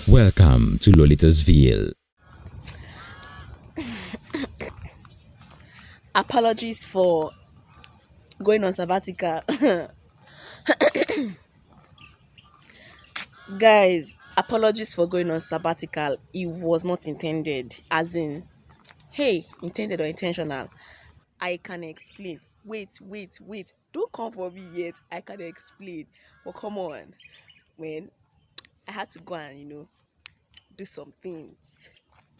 Welcome to Lolita's VILLE. Apologies for going on sabbatical. Guys, apologies for going on sabbatical. It was not intended. As in, hey, intended or intentional. I can explain. Wait. Don't come for me yet. I can explain. But come on. When I had to go and, do some things.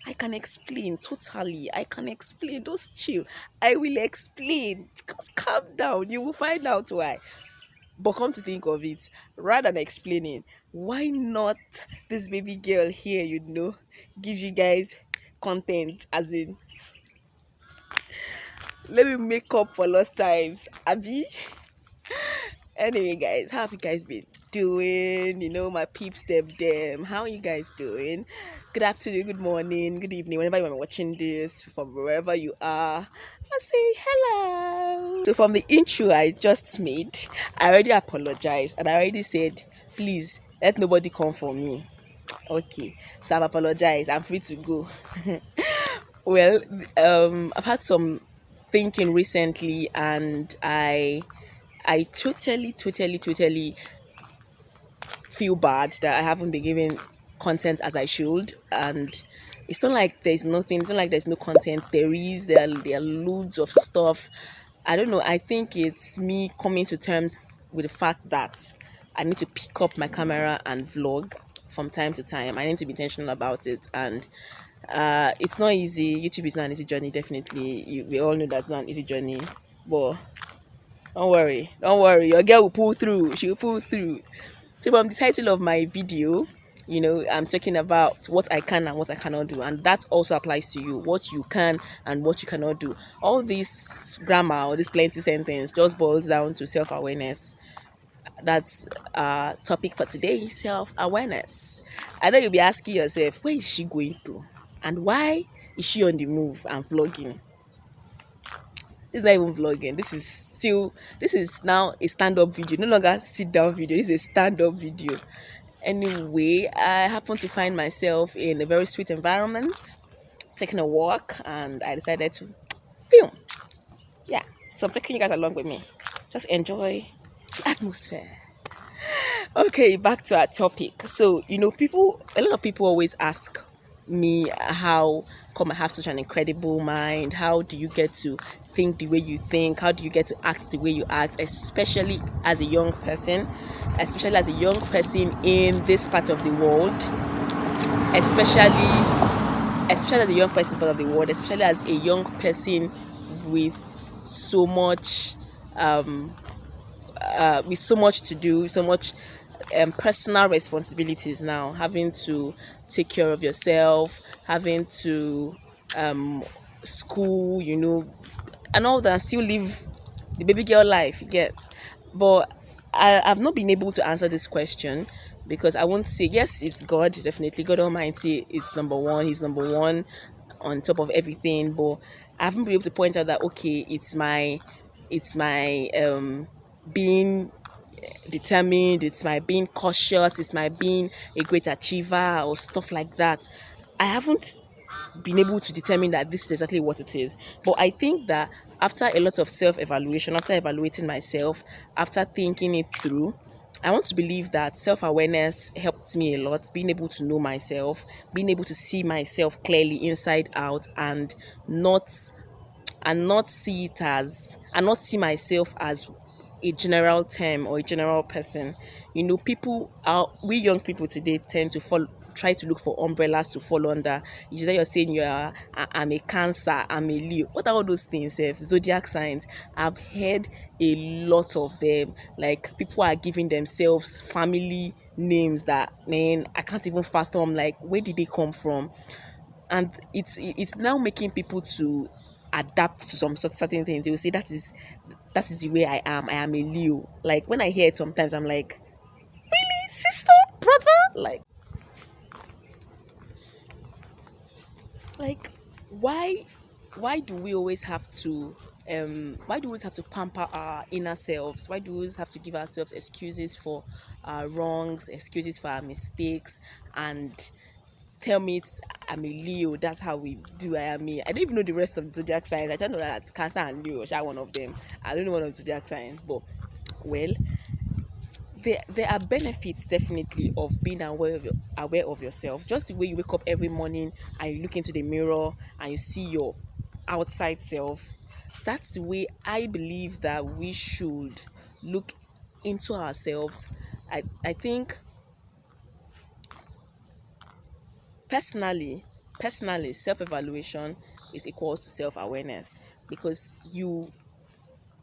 I can explain totally. I can explain. Just chill. I will explain. Just calm down. You will find out why. But come to think of it, rather than explaining, why not this baby girl here, gives you guys content, as in, let me make up for lost times. Abby? Anyway, guys, how have you guys been doing? My peeps, them. How are you guys doing? Good afternoon, good morning, good evening, whenever you are watching this, from wherever you are. I say hello. So from the intro I just made, I already apologized and I already said, please let nobody come for me. Okay, so I've apologized. I'm free to go. Well, I've had some thinking recently, and I totally feel bad that I haven't been giving content as I should. And it's not like there's nothing, it's not like there's no content. There are loads of stuff. I don't know. I think it's me coming to terms with the fact that I need to pick up my camera and vlog from time to time. I need to be intentional about it. And it's not easy. YouTube is not an easy journey, definitely. We all know that's not an easy journey. But don't worry. Your girl will pull through. She will pull through. So from the title of my video, I'm talking about what I can and what I cannot do, and that also applies to you. What you can and what you cannot do. All this grammar or this plenty sentence just boils down to self-awareness. That's topic for today, self-awareness. I know you'll be asking yourself, where is she going to, and why is she on the move and vlogging? This is not even vlogging. This is now a stand-up video. No longer sit-down video. This is a stand-up video. Anyway, I happen to find myself in a very sweet environment, taking a walk, and I decided to film. Yeah, so I'm taking you guys along with me. Just enjoy the atmosphere. Okay, back to our topic. So, a lot of people always ask me, how come I have such an incredible mind? How do you get to think the way you think? How do you get to act the way you act, especially as a young person, in this part of the world, especially as a young person part of the world, especially as a young person with so much to do, so much personal responsibilities now, having to take care of yourself, having to school, and all that, and still live the baby girl life, you get. But I've not been able to answer this question, because I won't say, yes, it's God, definitely God Almighty, it's number one, he's number one on top of everything. But I haven't been able to point out that, okay, it's my being determined, it's my being cautious, it's my being a great achiever or stuff like that. I haven't been able to determine that this is exactly what it is. But I think that after a lot of self-evaluation, after evaluating myself, after thinking it through, I want to believe that self-awareness helped me a lot, being able to know myself, being able to see myself clearly inside out, and not not see myself as a general term or a general person. We young people today tend to try to look for umbrellas to fall under. You're saying I'm a Cancer, I'm a Leo. What are all those things? Zodiac signs. I've heard a lot of them. Like, people are giving themselves family names that, man, I can't even fathom. Like, where did they come from? And it's now making people to adapt to some certain things. They will say that is the way I am. I am a Leo. Like, when I hear it sometimes, I'm like, really, sister, brother? Like, why do we always have to Why do we always have to pamper our inner selves? Why do we always have to give ourselves excuses for our wrongs, excuses for our mistakes, and tell me I'm a Leo, that's how we do. I don't even know the rest of the zodiac signs. I don't know that Cancer and Leo are one of them. I don't know one of the zodiac signs, but well, there are benefits definitely of being aware of yourself. Just the way you wake up every morning and you look into the mirror and you see your outside self. That's the way I believe that we should look into ourselves. I think personally, self-evaluation is equals to self-awareness, because you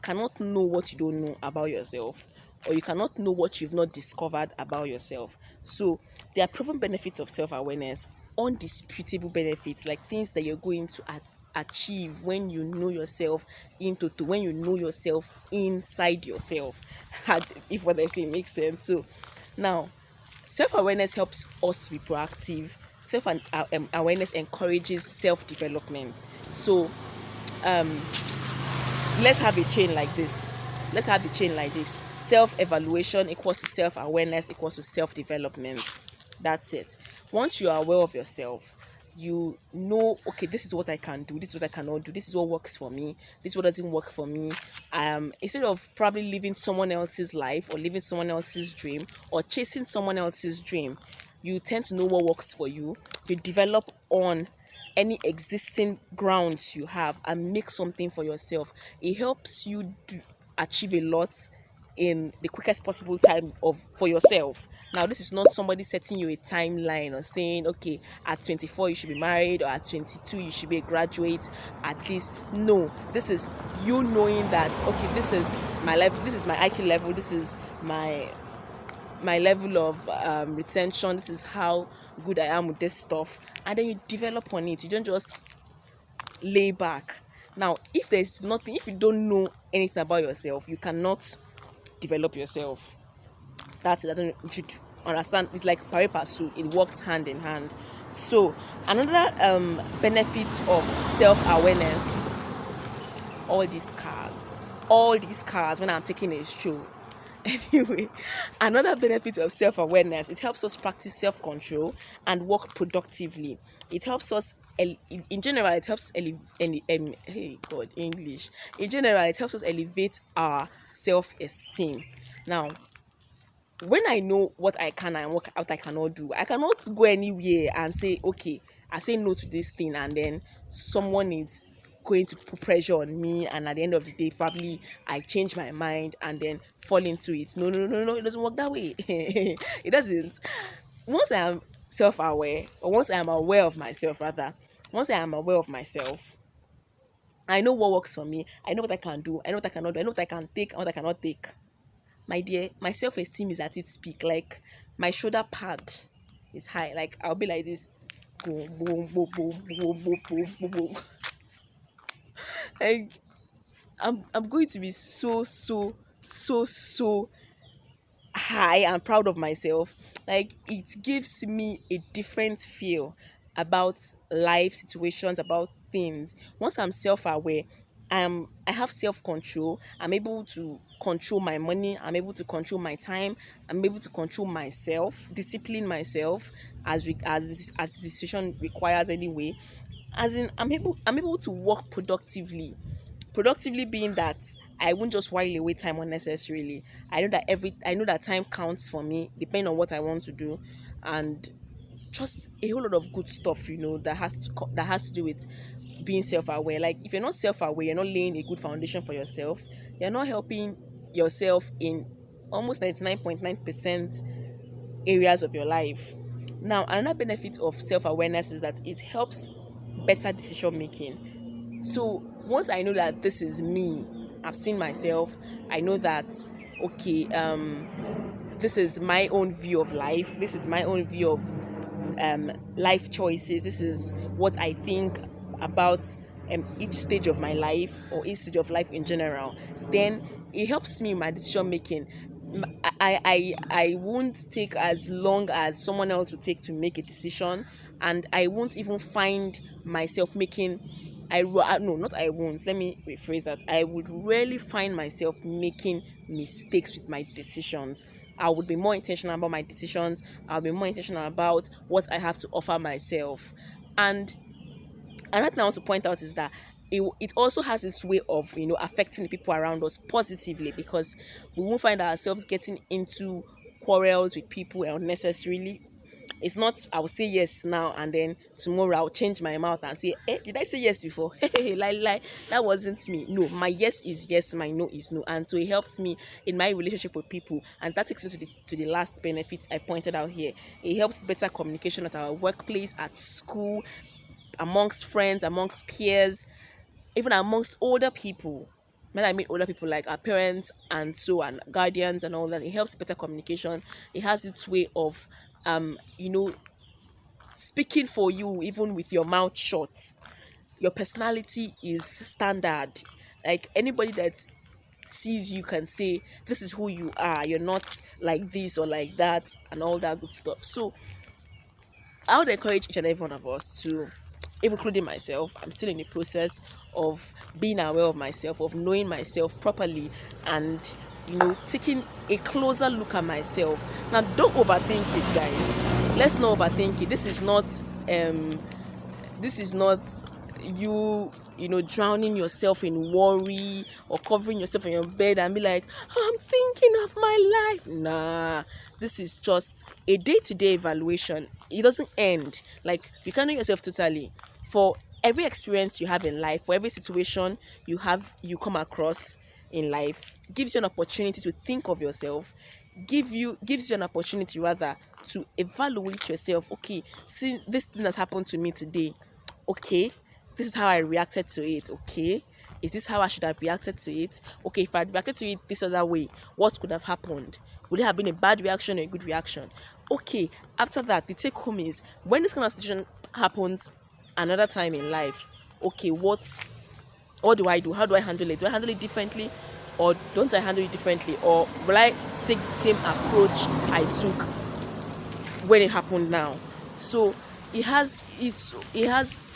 cannot know what you don't know about yourself, or you cannot know what you've not discovered about yourself. So there are proven benefits of self-awareness, undisputable benefits, like things that you're going to achieve when you know yourself when you know yourself inside yourself. If what I say makes sense. So now, self-awareness helps us to be proactive. Self-awareness encourages self-development. So let's have a chain like this. Self-evaluation equals to self-awareness equals to self-development. That's it. Once you are aware of yourself, you know, okay, this is what I can do, this is what I cannot do, this is what works for me, this is what doesn't work for me. Instead of probably living someone else's life or living someone else's dream or chasing someone else's dream, you tend to know what works for you. You develop on any existing grounds you have and make something for yourself. It helps you achieve a lot in the quickest possible time for yourself. Now, this is not somebody setting you a timeline or saying, okay, at 24 you should be married, or at 22 you should be a graduate at least. No, this is you knowing that, okay, this is my level, this is my IQ level, this is my level of retention, this is how good I am with this stuff, and then you develop on it. You don't just lay back. Now, if you don't know anything about yourself, you cannot develop yourself. That's it. I don't know, you should understand. It's like pari passu. It works hand in hand. So another benefit of self-awareness, all these cars when I'm taking a stroll. Anyway, another benefit of self-awareness, it helps us practice self-control and work productively. It helps us in general, it helps English. In general, it helps us elevate our self-esteem. Now, when I know what I can and what I cannot do, I cannot go anywhere and say, okay, I say no to this thing, and then someone is going to put pressure on me, and at the end of the day, probably I change my mind and then fall into it. No, it doesn't work that way. It doesn't. Once I am self-aware, or once I am aware of myself, rather, once I am aware of myself, I know what works for me. I know what I can do. I know what I cannot do. I know what I can take and what I cannot take. My dear, my self-esteem is at its peak. Like, my shoulder pad is high. Like, I'll be like this. Boom, boom, boom, boom, boom, boom, boom, boom, boom. Like, I'm going to be so high and proud of myself. Like, it gives me a different feel about life situations, about things. Once I'm self-aware, I have self-control. I'm able to control my money, I'm able to control my time, I'm able to control myself, discipline myself as the situation requires anyway. As in, I'm able to work productively. Productively being that I won't just while away time unnecessarily. I know that time counts for me depending on what I want to do, and just a whole lot of good stuff, that has to do with being self-aware. Like, if you're not self-aware, you're not laying a good foundation for yourself. You're not helping yourself in almost 99.9% areas of your life. Now, another benefit of self-awareness is that it helps better decision making. So once I know that this is me, I've seen myself, I know that, okay, this is my own view of life, this is my own view of life choices, this is what I think about each stage of my life, or each stage of life in general, then it helps me in my decision making. I won't take as long as someone else would take to make a decision, and I won't even find myself making no, not I won't. Let me rephrase that. I would rarely find myself making mistakes with my decisions. I would be more intentional about my decisions. I'll be more intentional about what I have to offer myself. And another thing I want to point out is that it also has this way of, affecting the people around us positively, because we won't find ourselves getting into quarrels with people unnecessarily. It's not I will say yes now and then tomorrow I'll change my mouth and say, did I say yes before? Lie, that wasn't me. No, my yes is yes, my no is no. And so it helps me in my relationship with people. And that takes me to the last benefit I pointed out here. It helps better communication at our workplace, at school, amongst friends, amongst peers, even amongst older people. When I mean older people, like our parents and so and guardians and all that, it helps better communication. It has its way of speaking for you even with your mouth shut. Your personality is standard. Like anybody that sees you can say this is who you are. You're not like this or like that and all that good stuff. So I would encourage each and every one of us to, including myself, I'm still in the process of being aware of myself, of knowing myself properly, and taking a closer look at myself. Now, don't overthink it, guys. Let's not overthink it. This is not you drowning yourself in worry or covering yourself in your bed and be like, I'm thinking of my life. Nah, this is just a day-to-day evaluation. It doesn't end. Like, you can't know yourself totally. For every experience you have in life, for every situation you come across in life, gives you an opportunity to think of yourself, gives you an opportunity rather to evaluate yourself. Okay, see, this thing has happened to me today. Okay, this is how I reacted to it. Okay, is this how I should have reacted to it? Okay, if I had reacted to it this other way, what could have happened? Would it have been a bad reaction or a good reaction? Okay, after that, the take home is, when this kind of situation happens another time in life, okay, what do I do? How do I handle it? Do I handle it differently, or don't I handle it differently? Or will I take the same approach I took when it happened now? So it has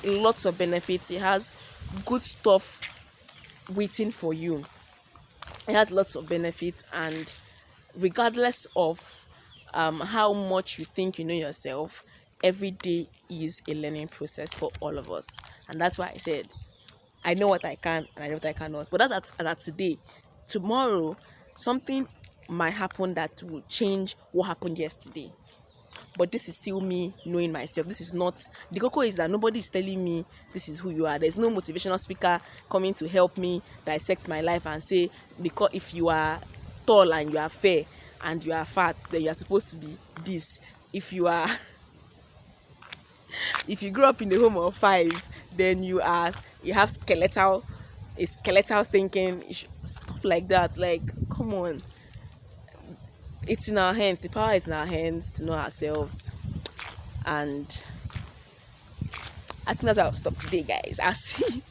lots of benefits. It has good stuff waiting for you. It has lots of benefits, and regardless of how much you think you know yourself, every day is a learning process for all of us. And that's why I said I know what I can and I know what I cannot. But that's at today. Tomorrow, something might happen that will change what happened yesterday. But this is still me knowing myself. This is not, the cocoa is that nobody is telling me this is who you are. There's no motivational speaker coming to help me dissect my life and say, because if you are tall and you are fair and you are fat, then you are supposed to be this. If you grew up in the home of 5, then you have skeletal thinking, stuff like that. Like, come on. It's in our hands. The power is in our hands to know ourselves. And I think that's where I'll stop today, guys. I'll see.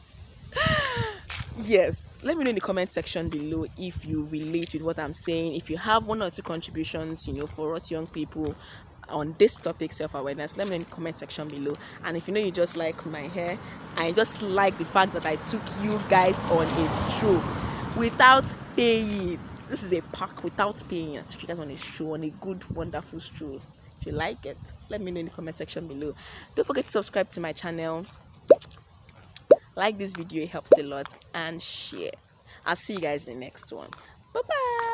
Yes, let me know in the comment section below if you relate with what I'm saying. If you have 1 or 2 contributions, for us young people on this topic, self-awareness, let me know in the comment section below. And if you just like my hair, I just like the fact that I took you guys on a stroll without paying. This is a pack without paying. I took you guys on a stroll, on a good, wonderful stroll. If you like it, let me know in the comment section below. Don't forget to subscribe to my channel. Like this video, it helps a lot, and share. I'll see you guys in the next one. Bye bye.